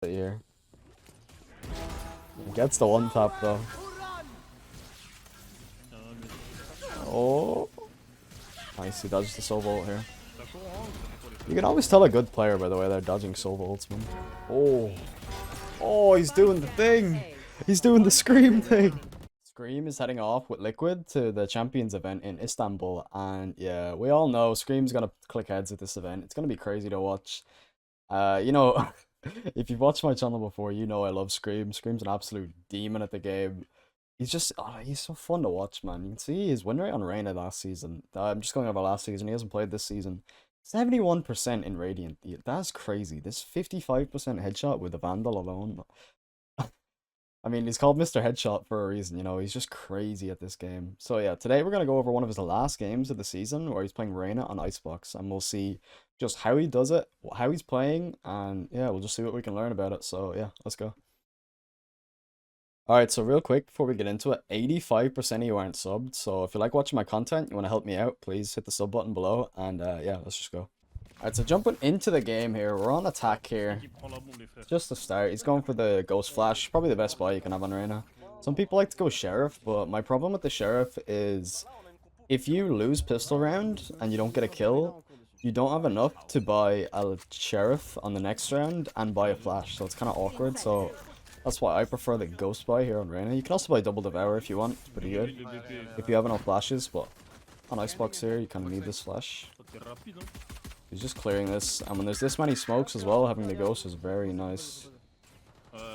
Here. He gets the one tap though. Oh. Nice, he dodged the soul vault here. You can always tell a good player by the way they're dodging soul vaults, man. Oh. Oh, he's doing the thing! He's doing the ScreaM thing! ScreaM is heading off with Liquid to the Champions event in Istanbul, and yeah, we all know ScreaM's gonna click heads at this event. It's gonna be crazy to watch. You know, if you've watched my channel before, you know I love ScreaM. ScreaM's an absolute demon at the game. He's just, he's so fun to watch, man. You can see his win rate on Reyna last season. I'm just going over last season. He hasn't played this season. 71% in Radiant. That's crazy. This 55% headshot with the Vandal alone. I mean, he's called Mr. Headshot for a reason, you know, he's just crazy at this game. So yeah, today we're going to go over one of his last games of the season where he's playing Reyna on Icebox, and we'll see just how he does it, how he's playing, and yeah, we'll just see what we can learn about it. So yeah, let's go. Alright, so real quick before we get into it, 85% of you aren't subbed, so if you like watching my content, you want to help me out, please hit the sub button below, and yeah, let's just go. Alright, so jumping into the game here, we're on attack here. Just to start, he's going for the Ghost Flash, probably the best buy you can have on Reyna. Some people like to go Sheriff, but my problem with the Sheriff is if you lose pistol round and you don't get a kill, you don't have enough to buy a Sheriff on the next round and buy a Flash, so it's kind of awkward, so that's why I prefer the Ghost buy here on Reyna. You can also buy Double Devour if you want, it's pretty good, if you have enough flashes, but on Icebox here, you kind of need this Flash. He's just clearing this, and when there's this many smokes as well, having the Ghost is very nice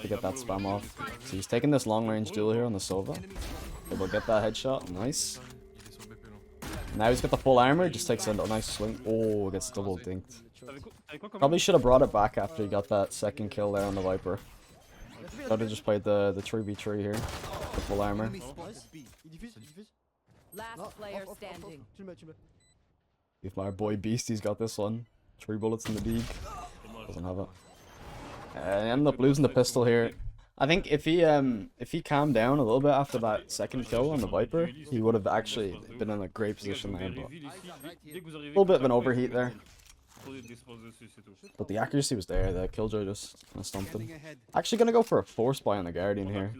to get that spam off. So he's taking this long range duel here on the Sova. Able to get that headshot, nice. Now he's got the full armor, just takes a nice swing. Oh, gets double dinked. Probably should have brought it back after he got that second kill there on the Viper. Could have just played the 3v3 here, the full armor. Last player standing. If my boy Beastie's got this one. 3 bullets in the dig. Doesn't have it. He ended up losing the pistol here. I think if he calmed down a little bit after that second kill on the Viper, he would have actually been in a great position there. But a little bit of an overheat there. But the accuracy was there. The Killjoy just kind of stumped him. Actually gonna go for a force buy on the Guardian here.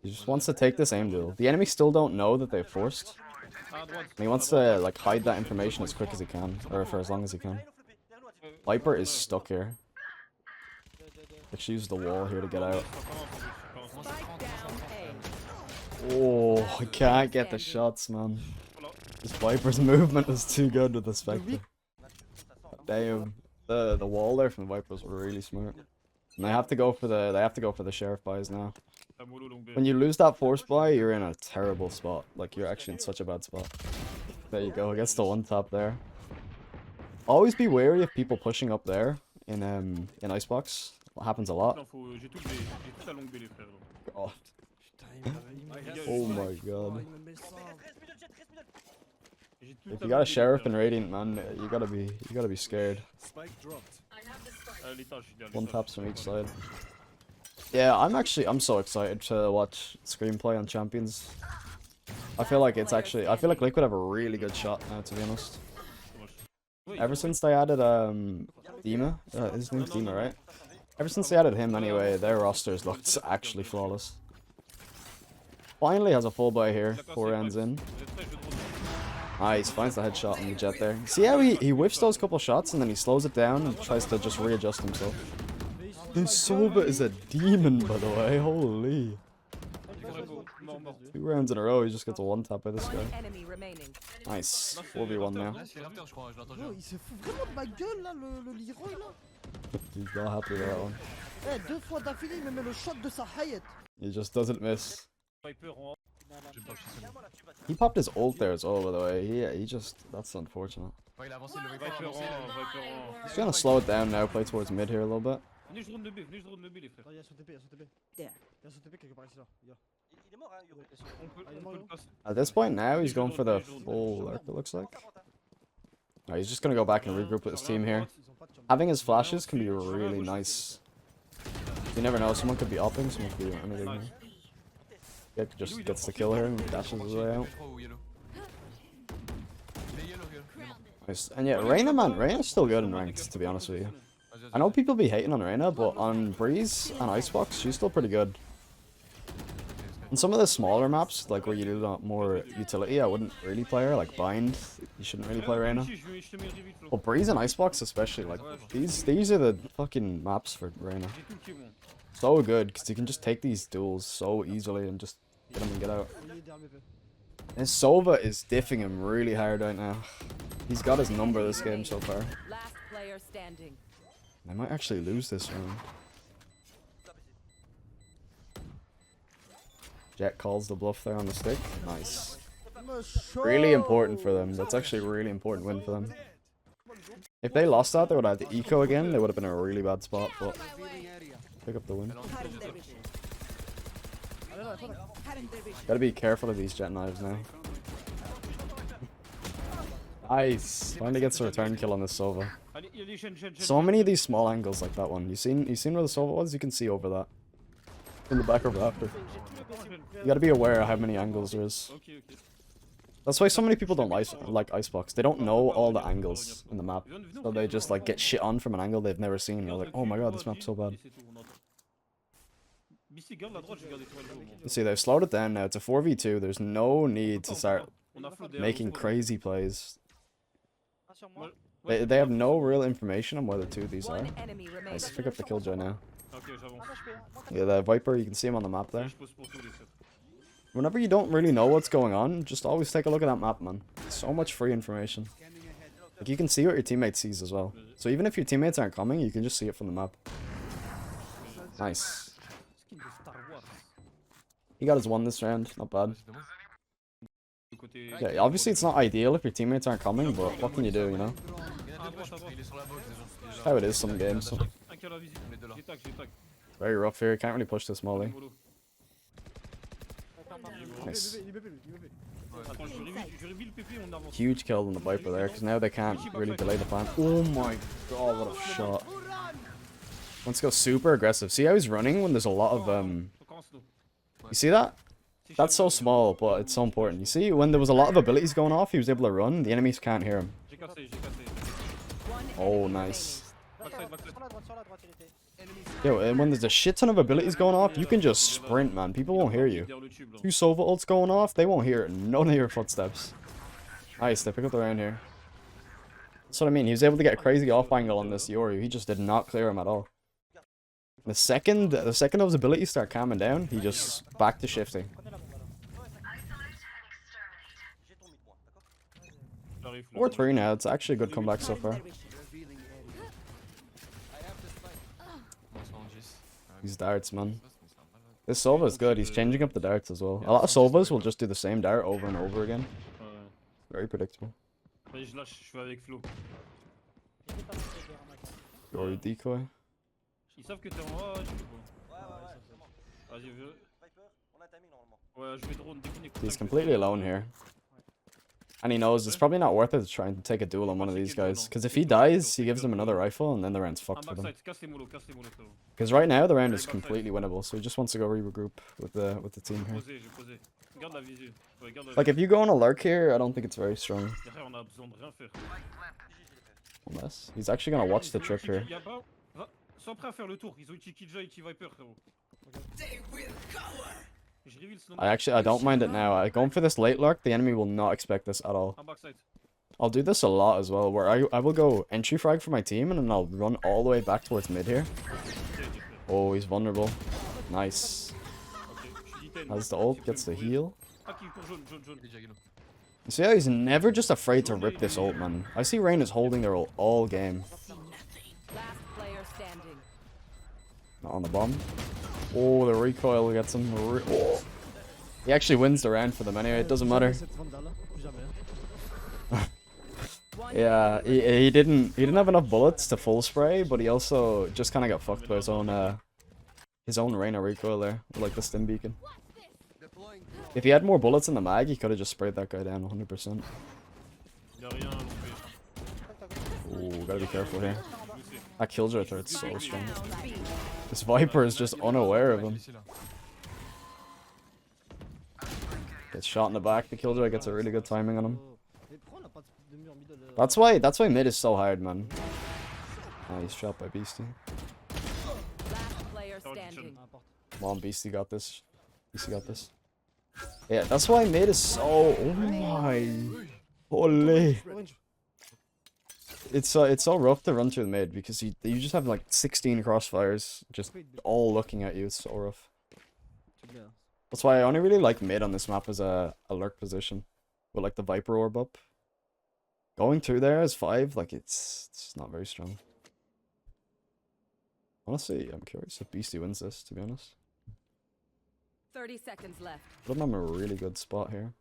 He just wants to take this aim duel. The enemy still don't know that they've forced. And he wants to like hide that information as quick as he can, or for as long as he can. Viper is stuck here. Let's use the wall here to get out. Oh, I can't get the shots, man. This Viper's movement is too good with the Spectre. Damn, the wall there from the Viper was really smart. And they have to go for the Sheriff buys now. When you lose that force buy, you're in a terrible spot. Like, you're actually in such a bad spot. There you go, gets the one tap there. Always be wary of people pushing up there in Icebox. It happens a lot. God. Oh my god. If you got a Sheriff and Radiant, man, you gotta be scared. One taps from each side. Yeah, I'm so excited to watch ScreaM play on Champions. I feel like Liquid have a really good shot now, to be honest. Ever since they added Dima, his name's Dima, right? Ever since they added him anyway, their rosters looked actually flawless. Finally has a full buy here, 4 rounds in. Nice, finds the headshot on the Jet there. See how he whiffs those couple shots and then he slows it down and tries to just readjust himself. This Sova is a demon, by the way, holy. 2 rounds in a row, he just gets a one tap by this guy. Nice, 4v1 now. He's not happy with that one. He just doesn't miss. He popped his ult there as well, by the way. He just, that's unfortunate. He's gonna slow it down now, play towards mid here a little bit. At this point now, he's going for the full lurk, it looks like. No, he's just gonna go back and regroup with his team here. Having his flashes can be really nice. You never know, someone could be upping, someone could be doing anything here. Yeah, just gets the kill here and dashes his way out. Nice. And yeah, Reyna, man, Reyna's still good in ranked, to be honest with you. I know people be hating on Reyna, but on Breeze and Icebox, she's still pretty good. On some of the smaller maps, like where you do a lot more utility, I wouldn't really play her. Like Bind, you shouldn't really play Reyna. But Breeze and Icebox especially, like these are the fucking maps for Reyna. So good, because you can just take these duels so easily and just get them and get out. And Sova is diffing him really hard right now. He's got his number this game so far. Last player standing. I might actually lose this round. Jet calls the bluff there on the stick. Nice. Really important for them. That's actually a really important win for them. If they lost that, they would have to eco again. They would have been in a really bad spot, but pick up the win. Gotta be careful of these jet knives now. Nice. Finally gets a return kill on this Sova. So many of these small angles like that one. You seen where the Sova was? You can see over that. In the back or after. You gotta be aware of how many angles there is. That's why so many people don't like Icebox. They don't know all the angles in the map. So they just like get shit on from an angle they've never seen. You're like, oh my god, this map's so bad. You see, they've slowed it down now. It's a 4v2. There's no need to start making crazy plays. They have no real information on whether two of these are. Nice, pick up the killjoy now. Yeah, the Viper, you can see him on the map there. Whenever you don't really know what's going on, just always take a look at that map, man. So much free information. Like, you can see what your teammate sees as well. So even if your teammates aren't coming, you can just see it from the map. Nice. He got his one this round, not bad. Yeah, obviously it's not ideal if your teammates aren't coming, but what can you do, you know? How it is some games. So. Very rough here, can't really push this molly. Nice. Huge kill on the Viper there, because now they can't really delay the plan. Oh my god, what a shot. Let's go super aggressive. See how he's running when there's a lot of, You see that? That's so small, but it's so important. You see, when there was a lot of abilities going off, he was able to run. The enemies can't hear him. Oh, nice. Yo, and when there's a shit ton of abilities going off, you can just sprint, man. People won't hear you. Two Sova ults going off, they won't hear none of your footsteps. Nice, they pick up the round here. That's what I mean. He was able to get a crazy off angle on this Yoru. He just did not clear him at all. The second those abilities start calming down, he just back to shifting. 4-3 now. It's actually a good comeback so far. These darts, man. This Sova is good. He's changing up the darts as well. A lot of Sovas will just do the same dart over and over again. Very predictable. Or decoy. Ils savent que t'es en haut, du coup. Vas-y, vieux. Ouais, je vais drone déconnecter. He's completely alone here. And he knows it's probably not worth it to try and take a duel on one of these guys. Because if he dies, he gives them another rifle and then the round's fucked for them. Because right now the round is completely winnable, so he just wants to go regroup with the team here. Like if you go on a lurk here, I don't think it's very strong. Unless he's actually gonna watch the trip here. Sois prêt à faire le tour, ils ont ulti Killjoy, ulti Viper, frérot. I don't mind it now. Going for this late lurk, the enemy will not expect this at all. I'll do this a lot as well, where I will go entry frag for my team and then I'll run all the way back towards mid here. Oh, he's vulnerable. Nice. Has the ult, gets the heal. You see how he's never just afraid to rip this ult, man. I see Reyna's holding their ult all game. Not on the bomb. Oh, the recoil gets him. Oh. He actually wins the round for them anyway, it doesn't matter. Yeah, he didn't have enough bullets to full spray, but he also just kind of got fucked by his own Reyna recoil there, with like the stim beacon. If he had more bullets in the mag, he could have just sprayed that guy down 100%. Ooh, gotta be careful here. That killjoy turret's so strong. This Viper is just unaware of him. Gets shot in the back, the killjoy gets a really good timing on him. That's why mid is so hard, man. Nice shot by Beastie. Last player standing. Come on, Beastie got this. Beastie got this. Yeah, that's why mid is so. Oh my. Holy. It's so rough to run through the mid because you just have like 16 crossfires just all looking at you. It's so rough. That's why I only really like mid on this map as a lurk position with like the Viper orb up. Going through there as 5, like it's not very strong. Honestly, I'm curious if Beastie wins this, to be honest. 30 seconds left. Put him in a really good spot here.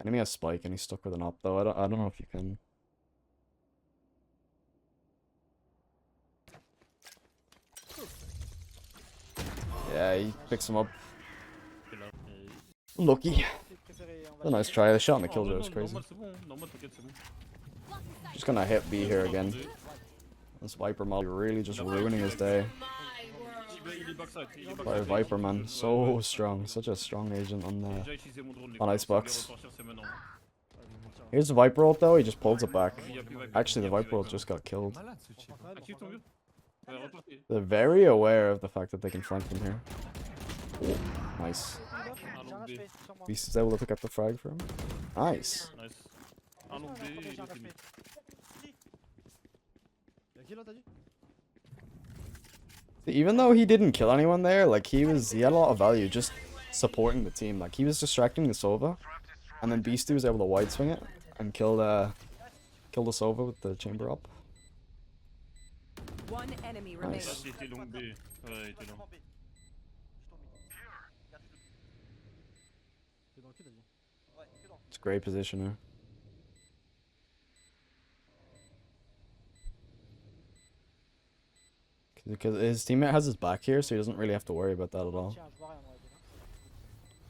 Enemy has spike and he's stuck with an op though. I don't know if you can. Yeah, he picks him up. Lucky. A nice try. The shot on the killjoy was crazy. Just gonna hit B here again. This Viper mod really just ruining his day. By Viper man, so strong, such a strong agent on Icebox. Here's the Viper ult though, he just pulls it back. Actually, the Viper ult just got killed. They're very aware of the fact that they can flank from here. Oh, nice. Beast is able to pick up the frag for him. Nice. Even though he didn't kill anyone there, like he had a lot of value just supporting the team. Like he was distracting the Sova, and then Beastie was able to wide swing it and kill the Sova with the chamber up. One enemy remaining. Nice. It's a great position here. Because his teammate has his back here, so he doesn't really have to worry about that at all.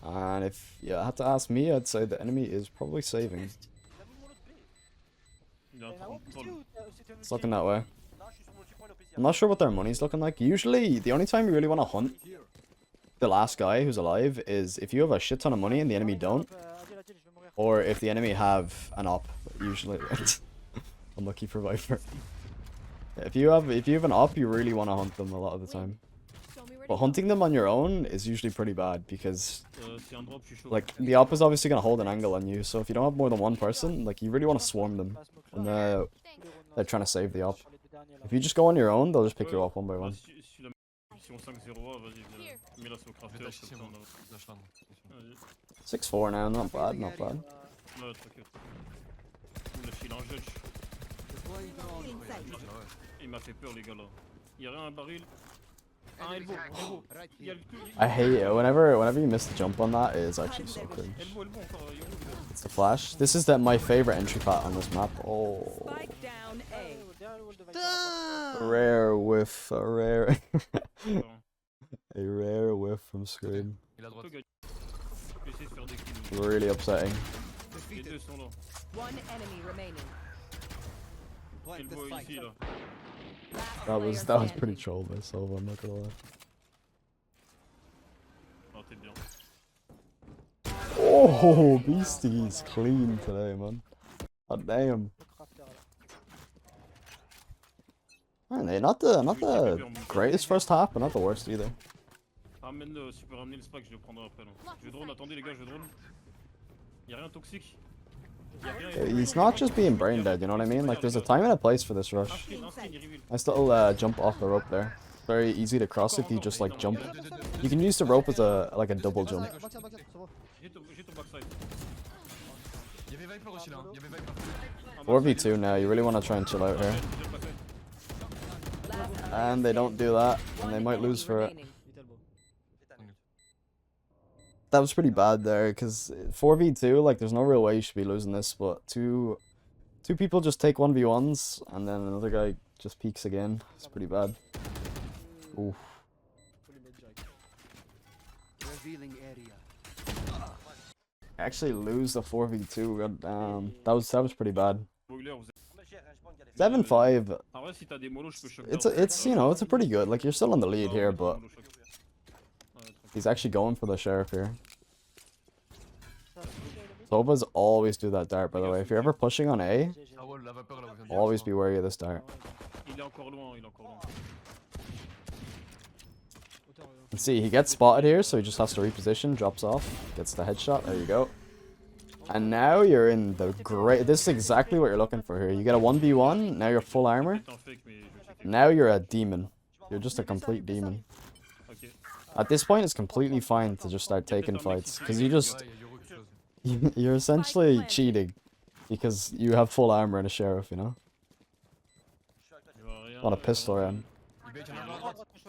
And if you had to ask me, I'd say the enemy is probably saving. It's looking that way. I'm not sure what their money's looking like. Usually, the only time you really want to hunt the last guy who's alive is if you have a shit ton of money and the enemy don't. Or if the enemy have an op, usually. Unlucky for Viper. If you have an op, you really want to hunt them a lot of the time. But hunting them on your own is usually pretty bad because like the op is obviously gonna hold an angle on you. So if you don't have more than one person, like you really want to swarm them when they're trying to save the op. If you just go on your own, they'll just pick you off one by one. 6-4 now, not bad, not bad. I hate it. Whenever you miss the jump on that, it is actually so cringe. It's the flash. This is my favorite entry pat on this map. Oh. A rare whiff, a rare whiff from ScreaM. Really upsetting. One enemy remaining. That was pretty troll by Sova, I'm not gonna lie. Oh, Beastie's clean today, man. God damn. Man, they're not the greatest first half, but not the worst either. He's not just being brain dead, you know what I mean? Like, there's a time and a place for this rush. Nice little jump off the rope there. Very easy to cross if you just like jump. You can use the rope as a double jump. 4v2 now, you really want to try and chill out here. And they don't do that, and they might lose for it. That was pretty bad there, because 4v2, like, there's no real way you should be losing this, but two people just take 1v1s, and then another guy just peeks again. It's pretty bad. Oof. Actually lose the 4v2, god damn. That was pretty bad. 7-5. It's you know, it's a pretty good, like, you're still on the lead here, but he's actually going for the sheriff here. Sovas always do that dart, by the way. If you're ever pushing on A, Ah ouais, la vapeur là, vous always be wary of this dart. Il est encore loin, il est encore loin. And see, he gets spotted here, so he just has to reposition, drops off, gets the headshot. There you go. And now you're in the great... This is exactly what you're looking for here. You get a 1v1, now you're full armor. Now you're a demon. You're just a complete demon. At this point, it's completely fine to just start taking fights, because you just... You're essentially cheating, because you have full armor and a sheriff, you know? On a pistol round.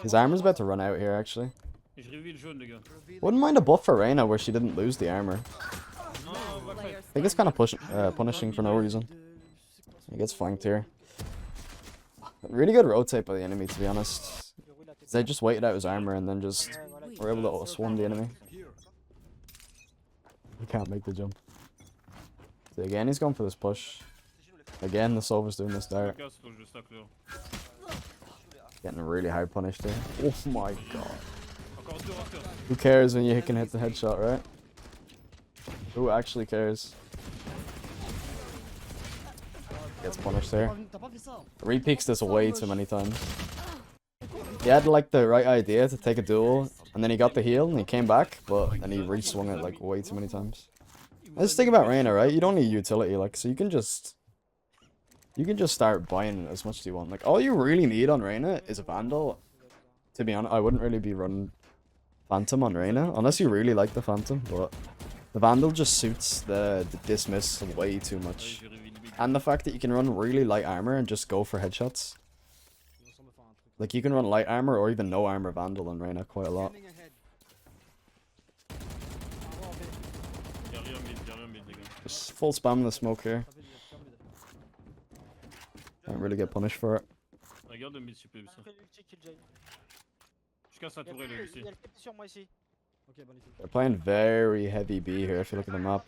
His armor's about to run out here, actually. Wouldn't mind a buff for Reyna where she didn't lose the armor. I think it's kind of punishing for no reason. He gets flanked here. Really good rotate by the enemy, to be honest. They just waited out his armor and then just were able to swarm the enemy. He can't make the jump. So again, he's going for this push. Again, the Sova's doing this dart. Getting really high punished here. Oh my god. Who cares when you can hit the headshot, right? Who actually cares? Gets punished there. Repeaks this way too many times. He had like the right idea to take a duel, and then he got the heal and he came back, but then he re-swung it like way too many times. That's the thing about Reyna, right? You don't need utility, like, so you can just start buying as much as you want. Like, all you really need on Reyna is a Vandal. To be honest, I wouldn't really be running Phantom on Reyna, unless you really like the Phantom, but the Vandal just suits the dismiss way too much. And the fact that you can run really light armor and just go for headshots. Like, you can run light armor or even no armor Vandal on Reyna quite a lot. Just full spam the smoke here. Can't really get punished for it. They're playing very heavy B here if you look at the map.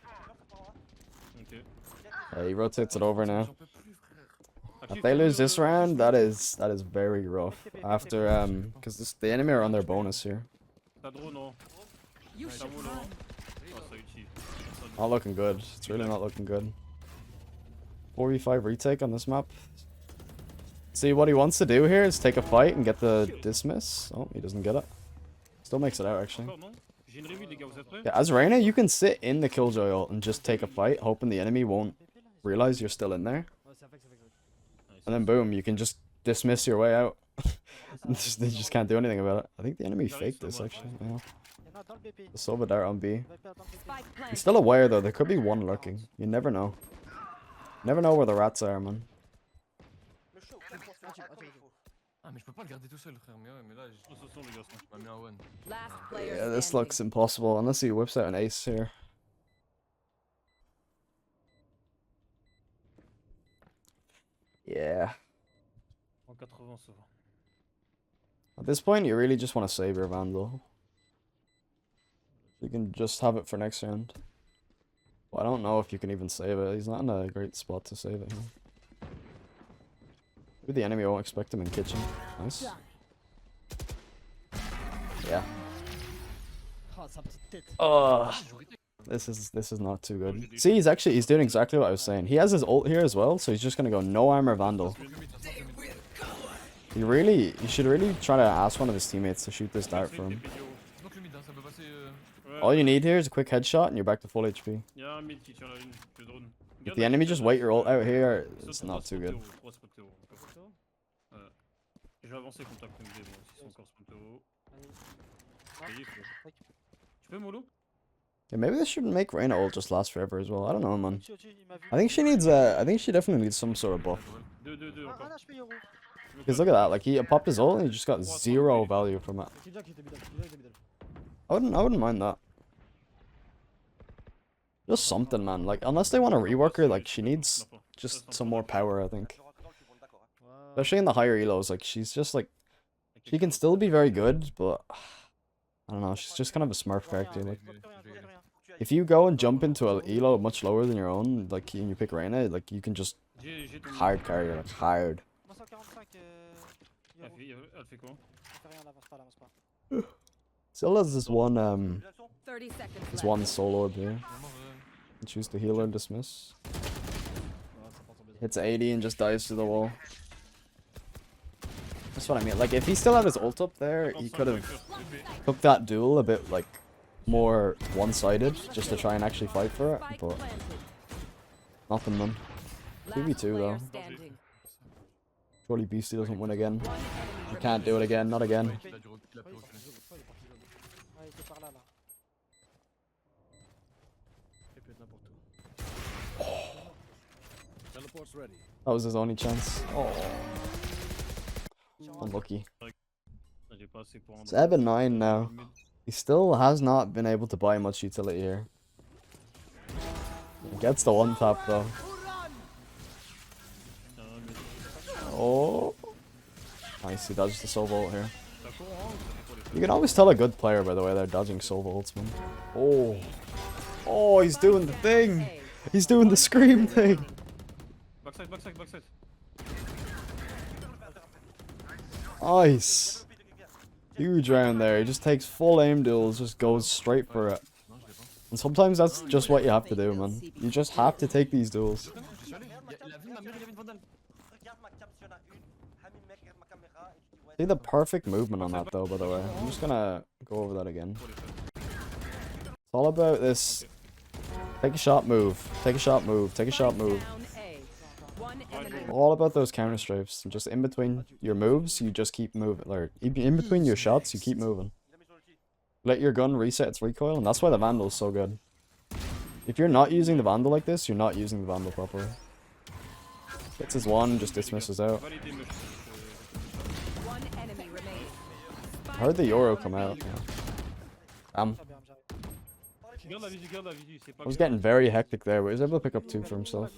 He rotates it over now. If they lose this round, that is very rough. After because the enemy are on their bonus here. Not looking good. It's really not looking good. 4v5 retake on this map. See, what he wants to do here is take a fight and get the dismiss. Oh, he doesn't get it. Still makes it out, actually. Yeah, as Reyna, you can sit in the Killjoy ult and just take a fight, hoping the enemy won't realize you're still in there. And then boom, you can just dismiss your way out. They just can't do anything about it. I think the enemy faked this, actually. Yeah. The Sova dart on B. He's still aware, though. There could be one lurking. You never know. Never know where the rats are, man. Ah, mais je peux pas le garder tout seul, frère. Mais ouais, mais là, je m'ai mis un one. Yeah, this looks impossible unless he whips out an ace here. Yeah. At this point, you really just want to save your Vandal. You can just have it for next round. Well, I don't know if you can even save it. He's not in a great spot to save it here. Maybe the enemy won't expect him in kitchen. Nice. Yeah. Oh, this is not too good. See, he's doing exactly what I was saying. He has his ult here as well, so he's just gonna go no armor Vandal. You should really try to ask one of his teammates to shoot this dart for him. All you need here is a quick headshot and you're back to full HP. If the enemy just wait your ult out here, it's not too good. Yeah, maybe this shouldn't make Reyna ult just last forever as well. I don't know, man. I think she definitely needs some sort of buff. Because look at that, like he popped his ult and he just got 0 value from it. I wouldn't mind that. Just something, man. Like, unless they want to rework her, like, she needs just some more power, I think. Especially in the higher elos, like, she's just, like... She can still be very good, but... I don't know, she's just kind of a smart character, like... If you go and jump into an elo much lower than your own, like, and you pick Reyna, like, you can just... hard carry her, like, hard. Still has this one solo orb here. Choose to heal or dismiss. Hits 80 and just dies to the wall. That's what I mean. Like, if he still had his ult up there, he could have took that duel a bit, like, more one-sided, just to try and actually fight for it, but nothing, man. 2v2, though. Surely Beastie doesn't win again. You can't do it again, not again. That was his only chance. Oh. Unlucky. 7-9 now. He still has not been able to buy much utility here. He gets the one tap though. Oh. Nice, he dodged the soul vault here. You can always tell a good player by the way they're dodging soul vaults, man. Oh. Oh, he's doing the thing! He's doing the ScreaM thing! Backside, backside, backside. Nice. Huge round there. He just takes full aim duels, just goes straight for it. And sometimes that's just what you have to do, man. You just have to take these duels. See the perfect movement on that though, by the way. I'm just gonna go over that again. It's all about this. Take a shot, move. Take a shot, move. Take a shot, move. All about those counter strafes. Just in between your moves, you just keep moving. Or in between your shots, you keep moving. Let your gun reset its recoil, and that's why the Vandal's so good. If you're not using the Vandal like this, you're not using the Vandal properly. Gets his one, just dismisses out. I heard the Euro come out. Yeah. I was getting very hectic there, but he was able to pick up 2 for himself.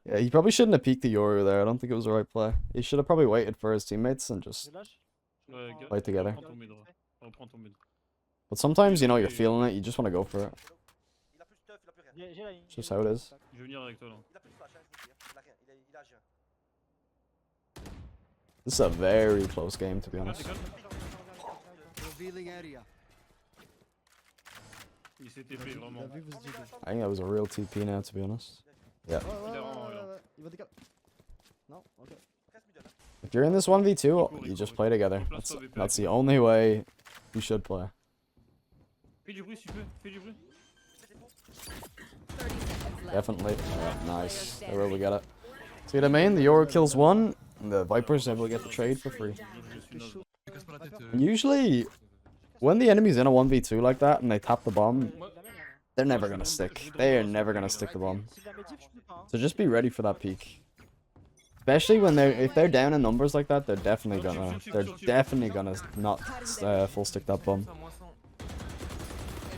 Yeah, he probably shouldn't have peeked the Yoru there. I don't think it was the right play. He should have probably waited for his teammates and just fight together. But sometimes, you know, you're feeling it, you just want to go for it. It's just how it is. This is a very close game, to be honest. I think that was a real TP now, to be honest. Yeah. If you're in this 1v2, you just play together. That's the only way you should play. Definitely. Alright, nice. They really get it. See what I mean? The Yoru kills 1, and the Viper's able to get the trade for free. Usually, when the enemy's in a 1v2 like that and they tap the bomb, they're never gonna stick. They are never gonna stick the bomb. So just be ready for that peak. Especially when if they're down in numbers like that, they're definitely gonna not full stick that bomb.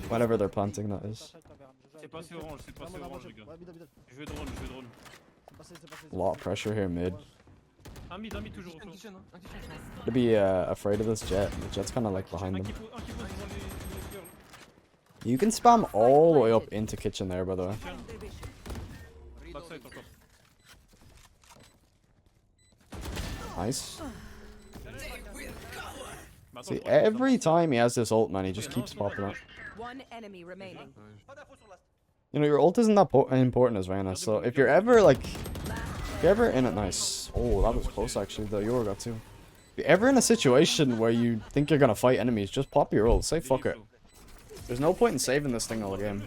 Whatever they're planting, that is. A lot of pressure here mid. To be afraid of this jet. The jet's kind of like behind them. You can spam all the way up into kitchen there, by the way. Nice. See, every time he has this ult, man, he just keeps popping up. One enemy remaining. You know, your ult isn't that important as Reyna, so if you're ever like... If you're ever in it, nice. Oh, that was close actually, the Euro got 2. If you're ever in a situation where you think you're gonna fight enemies, just pop your ult, say fuck it. There's no point in saving this thing all game.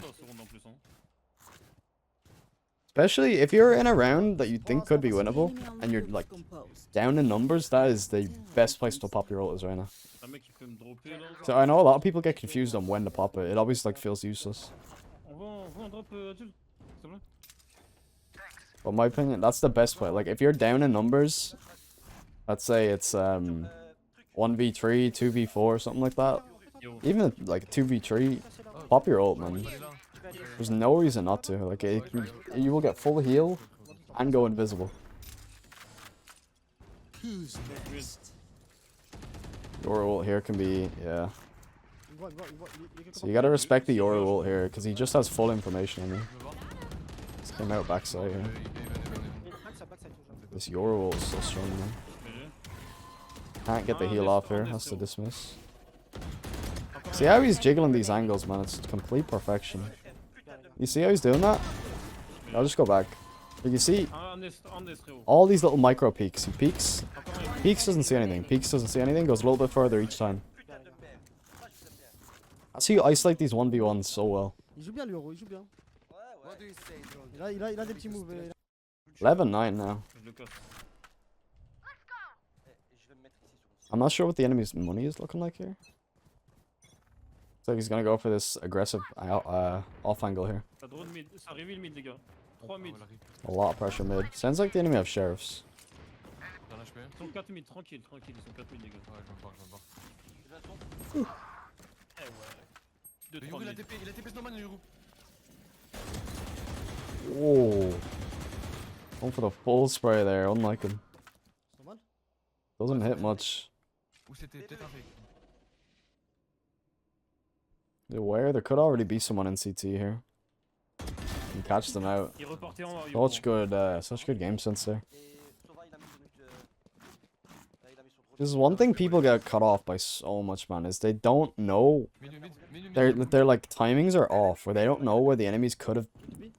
Especially if you're in a round that you think could be winnable, and you're like down in numbers, that is the best place to pop your ult as Reyna. So I know a lot of people get confused on when to pop it, it always like feels useless. But in my opinion, that's the best play. Like if you're down in numbers, let's say it's 1v3, 2v4, something like that. Even like 2v3, pop your ult, man. There's no reason not to. Like you will get full heal and go invisible. Your ult here can be, yeah. So you gotta respect the Yoru ult here, because he just has full information on you. Just came out backside here. This Yoru ult is so strong, man. Can't get the heal off here, has to dismiss. See how he's jiggling these angles, man? It's complete perfection. You see how he's doing that? I'll just go back. Like you see, all these little micro peaks. He peeks. Peeks doesn't see anything. Peeks doesn't see anything. Goes a little bit further each time. I see you isolate these 1v1s so well. Il joue bien l'euro, il joue bien. Il a des petits moves. 11-9 now. I'm not sure what the enemy's money is looking like here. Looks like he's gonna go for this aggressive off angle here. A lot of pressure mid. Sounds like the enemy have sheriffs. Whoa. Going for the full spray there, unlike him. Doesn't hit much. Where? There could already be someone in CT here. And catch them out. Such good game sense there. This is one thing people get cut off by so much, man, is they don't know. Their like timings are off, where they don't know where the enemies could have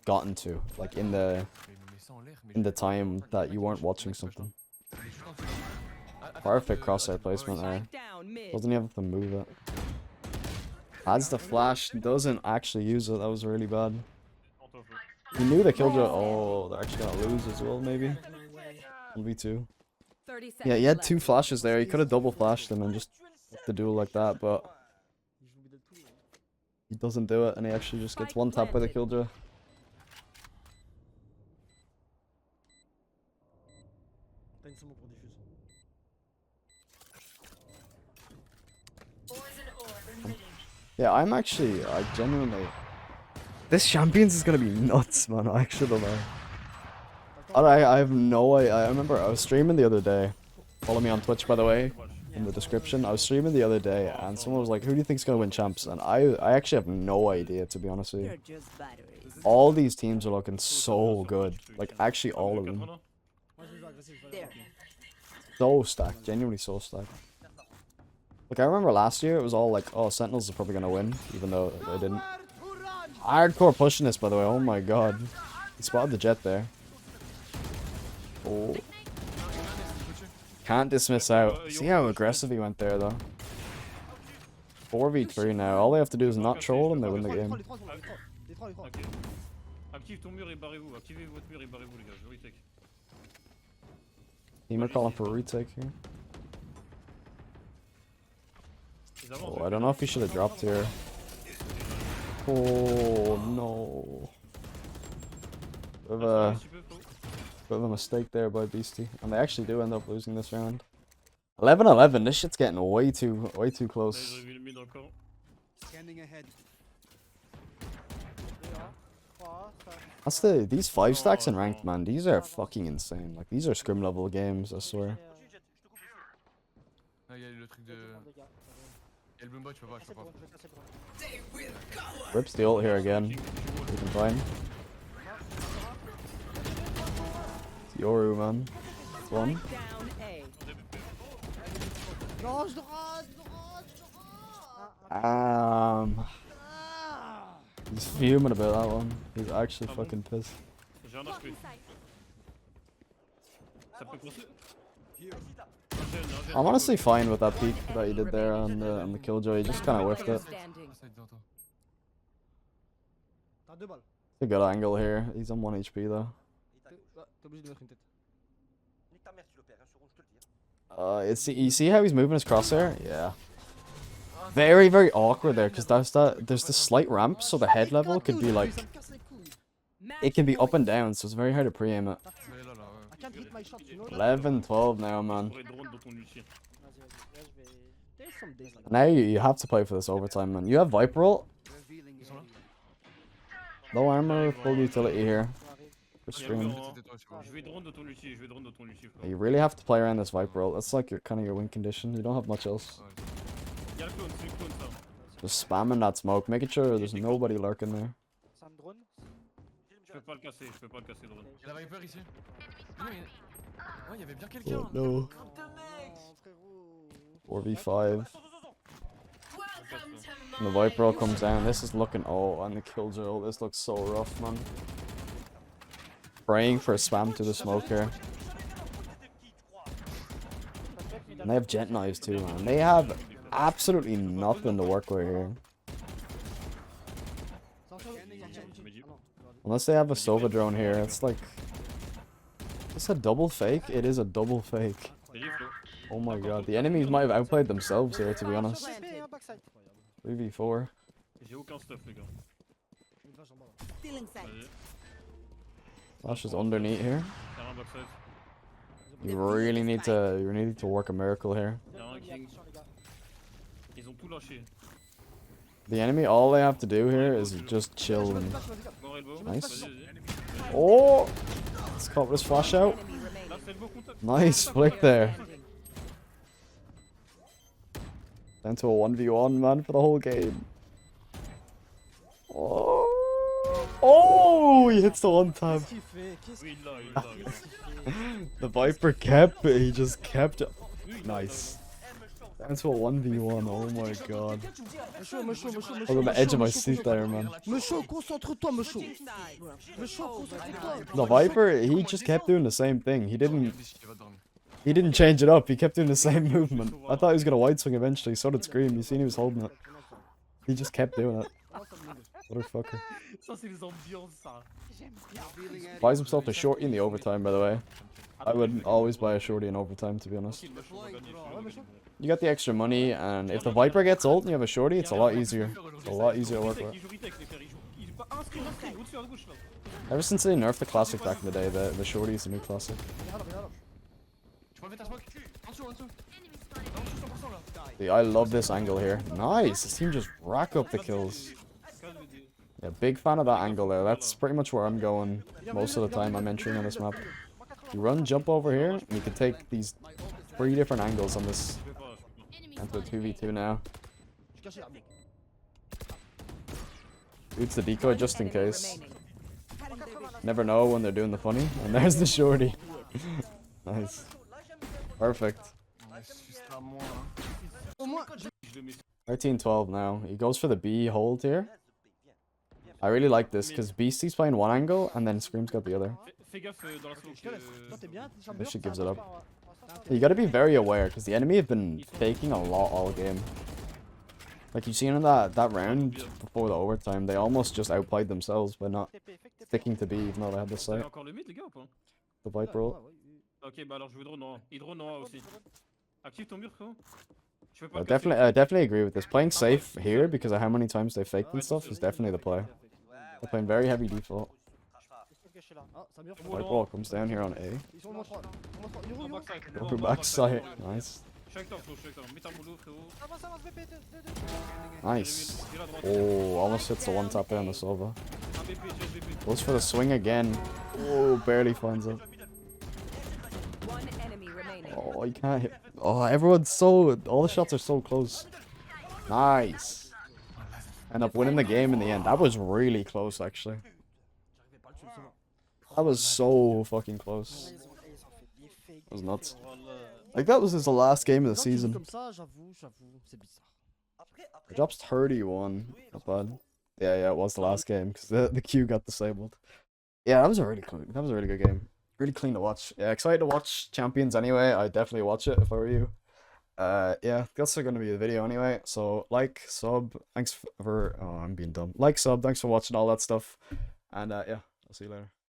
gotten to, like in the time that you weren't watching something. Perfect crosshair placement there. Doesn't even have to move it. Adds the flash, doesn't actually use it. That was really bad. He knew the killjoy. Oh, they're actually gonna lose as well, maybe. 1v2. Yeah, he had 2 flashes there. He could have double flashed them and just to do it like that, but he doesn't do it, and he actually just gets one tap by the killjoy. Yeah, I genuinely... This Champions is gonna be nuts, man. I actually don't know. I have no idea. I remember I was streaming the other day. Follow me on Twitch, by the way, in the description. I was streaming the other day, and someone was like, who do you think's gonna win Champs? And I actually have no idea, to be honest with you. All these teams are looking so good. Like, actually all of them. So stacked. Genuinely so stacked. Like, I remember last year, it was all like, oh, Sentinels are probably gonna win, even though they didn't. Hardcore pushing this, by the way. Oh my god. He spotted the jet there. Oh. Can't dismiss out. See how aggressive he went there, though. 4v3 now. All they have to do is not troll and they win the game. Team are calling for a retake here. Oh, I don't know if he should have dropped here. Oh no. Bit of a mistake there by Beastie. And they actually do end up losing this round. 11-11, this shit's getting way too close. That's these 5 stacks in ranked, man, these are fucking insane. Like, these are scrim level games, I swear. Rips the ult here again. We can find. It's Yoru, man. It's one. He's fuming about that one. He's actually fucking pissed. I'm honestly fine with that peek that he did there on the killjoy. He just kind of whiffed it. It's a good angle here. He's on 1 HP though. You see how he's moving his crosshair? Yeah. Very, very awkward there, because there's this slight ramp, so the head level could be like... It can be up and down, so it's very hard to pre-aim it. 11-12 now, man. Now you have to play for this overtime, man. You have Viper ult. Low armor, full utility here. For stream. You really have to play around this Viper ult. That's like kind of your win condition. You don't have much else. Just spamming that smoke, making sure there's nobody lurking there. Oh no. 4v5. And the Viper all comes down. This is looking... Oh, and the Killjoy. This looks so rough, man. Praying for a spam to the smoke here. And they have jet knives too, man. They have absolutely nothing to work with here. Unless they have a Sova drone here. It's like... It's a double fake? It is a double fake. Oh my god. The enemies might have outplayed themselves here, to be honest. 3v4. J'ai aucun stuff, les gars. Stealing sight. Flash is underneath here. Y'a un backside. You really need to work a miracle here. Y'a un king. Ils ont tout lâché. The enemy, all they have to do here is just chill and... Mort elbow. Nice. Vas-y, vas-y. Oh! Let's call this flash out. Enemy remaining. Là, c'est elbow contact. Nice flick there. Down to a 1v1, man, for the whole game. Oh! Oh! He hits the one tap. Qu'est-ce qu'il fait? Qu'est-ce Oui, qu'il il l'a, il l'a, il l'a. The Viper kept it. He just kept it. Nice. Down to a 1v1. Oh my god. I was on the edge of my seat there, man. Mecho, concentre-toi, Mecho. Mecho, concentre-toi. The Viper, he just kept doing the same thing. He didn't change it up. He kept doing the same movement. I thought he was gonna wide swing eventually. So did ScreaM. You seen he was holding it. He just kept doing it. What a fucker. Ça, c'est les ambiances, ça. Buys himself a shorty in the overtime, by the way. I would always buy a shorty in overtime, to be honest. You got the extra money, and if the Viper gets ult and you have a shorty, it's a lot easier. It's a lot easier to work with. Ever since they nerfed the classic back in the day, the shorty is the new classic. See, I love this angle here. Nice! This team just rack up the kills. Yeah, big fan of that angle there. That's pretty much where I'm going most of the time I'm entering on this map. You run, jump over here, and you can take these 3 different angles on this. Into a 2v2 now. Shoots the decoy just in case. Never know when they're doing the funny. And there's the shorty. Nice. Perfect. 13-12 now. He goes for the B hold here. I really like this because Beastie's playing one angle and then ScreaM's got the other. This shit gives it up. You gotta be very aware because the enemy have been faking a lot all game. Like you seen in that round before the overtime, they almost just outplayed themselves by not sticking to B even though they had the site. The Viper ult. Ok, bah alors je veux drone en A. Il drone en A aussi. Active ton mur, frérot. I definitely agree with this. Playing safe here because of how many times they faked and stuff is definitely the play. They're playing very heavy default. White ball comes down here on A. Go backside. Nice. Nice. Oh, almost hits the one tap there on the Sova. Goes for the swing again. Oh, barely finds it. One enemy remaining. Oh, you can't hit. Oh, everyone's so... All the shots are so close. Nice. End up winning the game in the end. That was really close, actually. That was so fucking close. That was nuts. Like, that was his last game of the season. It drops 31. Not bad. Yeah, it was the last game because the Q got disabled. Yeah, that was a really good game. Really clean to watch. Yeah, excited to watch Champions anyway. I'd definitely watch it if I were you. Yeah, that's gonna be the video anyway. So like, sub, thanks for oh, I'm being dumb. Like, sub, thanks for watching all that stuff. And yeah, I'll see you later.